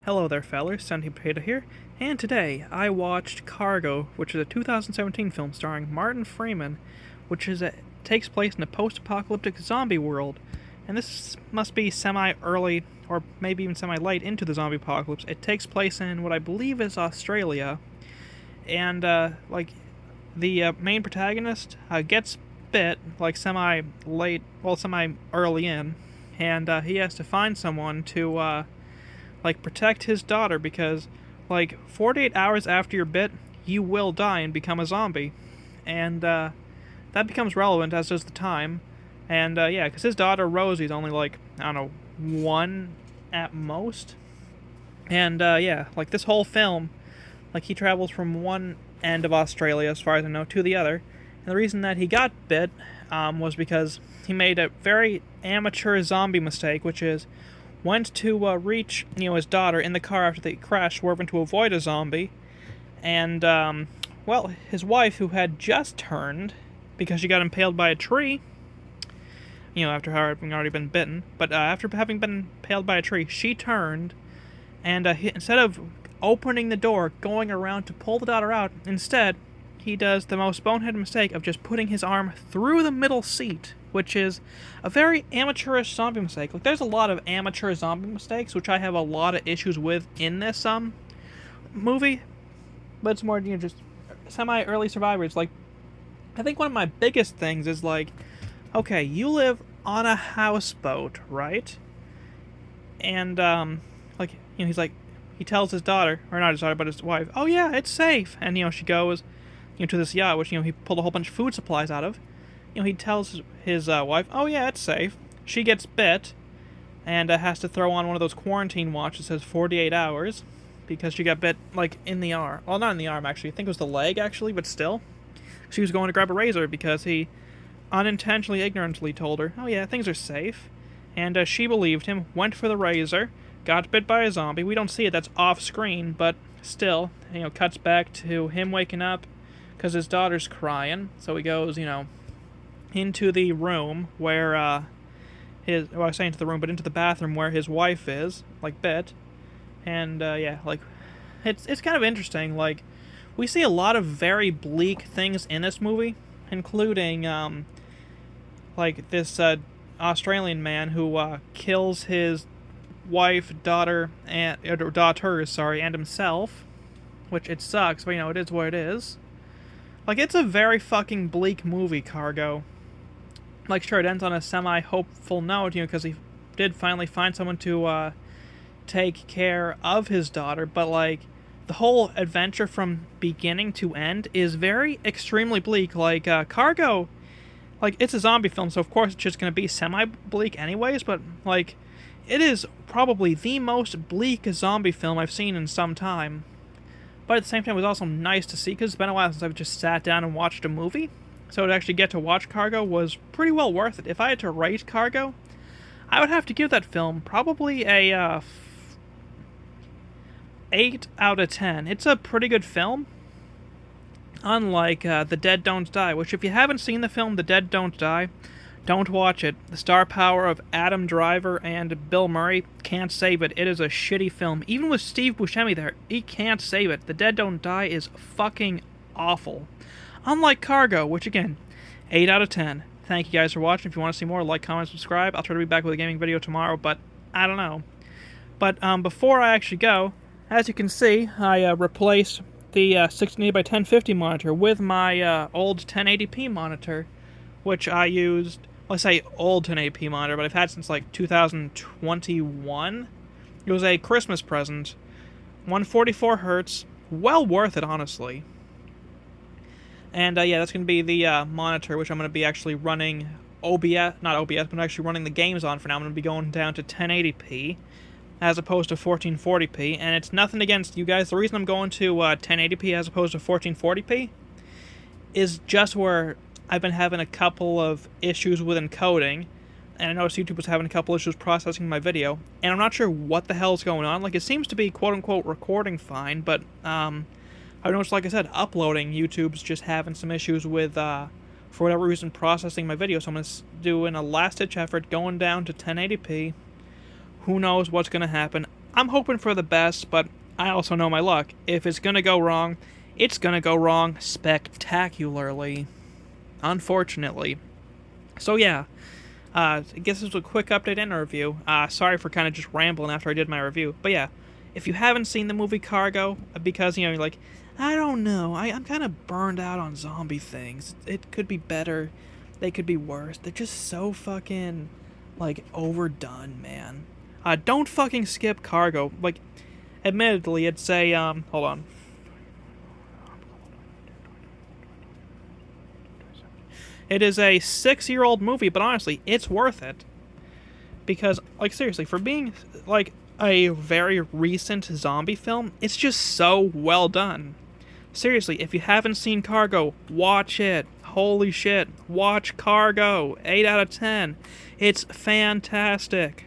Hello there, fellers. Sunny Potato here, and today I watched Cargo, which is a 2017 film starring Martin Freeman, which takes place in a post-apocalyptic zombie world. And this must be semi-early, or maybe even semi-late into the zombie apocalypse. It takes place in what I believe is Australia, and the main protagonist gets bit semi-late, well, semi-early in, and he has to find someone to protect his daughter because 48 hours after you're bit, you will die and become a zombie. And that becomes relevant, as does the time. And yeah, because his daughter Rosie's only I don't know, 1 at most. And yeah, this whole film, he travels from one end of Australia, as far as I know, to the other. And the reason that he got bit was because he made a very amateur zombie mistake, which is went to reach his daughter in the car after they crashed, swerving to avoid a zombie, and well, his wife, who had just turned because she got impaled by a tree, after having already been bitten, but after having been impaled by a tree, she turned, and instead of opening the door, going around to pull the daughter out, instead he does the most boneheaded mistake of just putting his arm through the middle seat, which is a very amateurish zombie mistake. There's a lot of amateur zombie mistakes, which I have a lot of issues with in this movie, but it's more just semi-early survivors. I think one of my biggest things is okay, you live on a houseboat, right? And he tells his daughter, or not his daughter, but his wife, oh yeah, it's safe, and she goes to this yacht, which he pulled a whole bunch of food supplies out of. He tells his wife, oh yeah, it's safe. She gets bit and has to throw on one of those quarantine watches that says 48 hours because she got bit, in the arm. Well, not in the arm, actually. I think it was the leg, actually, but still. She was going to grab a razor because he unintentionally, ignorantly told her, oh yeah, things are safe. And she believed him, went for the razor, got bit by a zombie. We don't see it, that's off screen, but still, cuts back to him waking up because his daughter's crying. So he goes, into the room where I was saying to the room, but into the bathroom where his wife is, bit. And yeah, it's kind of interesting. We see a lot of very bleak things in this movie, including this Australian man who kills his wife, daughter, and daughters, and himself, which it sucks, but it is what it is. It's a very fucking bleak movie, Cargo. Sure, it ends on a semi-hopeful note, because he did finally find someone to take care of his daughter, but the whole adventure from beginning to end is very extremely bleak. Cargo, it's a zombie film, so of course it's just gonna be semi-bleak anyways, but it is probably the most bleak zombie film I've seen in some time. But at the same time, it was also nice to see, because it's been a while since I've just sat down and watched a movie. So to actually get to watch Cargo was pretty well worth it. If I had to rate Cargo, I would have to give that film probably a 8 out of 10. It's a pretty good film. Unlike The Dead Don't Die, which if you haven't seen the film The Dead Don't Die, don't watch it. The star power of Adam Driver and Bill Murray can't save it. It is a shitty film. Even with Steve Buscemi there, he can't save it. The Dead Don't Die is fucking awful. Unlike Cargo, which again, 8 out of 10. Thank you guys for watching. If you want to see more, like, comment, subscribe. I'll try to be back with a gaming video tomorrow, but I don't know. But before I actually go, as you can see, I replaced the 1680 by 1050 monitor with my old 1080p monitor, which I used. Well, I say old 1080p monitor, but I've had since 2021. It was a Christmas present. 144 hertz, well worth it, honestly. And yeah, that's going to be the monitor, which I'm going to be actually running not OBS, but actually running the games on for now. I'm going to be going down to 1080p as opposed to 1440p, and it's nothing against you guys. The reason I'm going to 1080p as opposed to 1440p is just where I've been having a couple of issues with encoding, and I noticed YouTube was having a couple issues processing my video, and I'm not sure what the hell's going on. It seems to be quote-unquote recording fine, but I noticed, like I said, uploading, YouTube's just having some issues with, for whatever reason, processing my video, so I'm going to do a last-ditch effort going down to 1080p, Who knows what's going to happen? I'm hoping for the best, but I also know my luck. If it's gonna go wrong, it's gonna go wrong spectacularly. Unfortunately. So yeah, I guess this was a quick update and a review. Sorry for kind of just rambling after I did my review. But yeah, if you haven't seen the movie Cargo, because, you're like, I don't know, I'm kind of burned out on zombie things. It could be better, they could be worse. They're just so fucking, overdone, man. Don't fucking skip Cargo. Admittedly, it's a, hold on. It is a 6-year-old movie, but honestly, it's worth it. Because, seriously, for being, a very recent zombie film, it's just so well done. Seriously, if you haven't seen Cargo, watch it. Holy shit, watch Cargo. 8 out of 10. It's fantastic.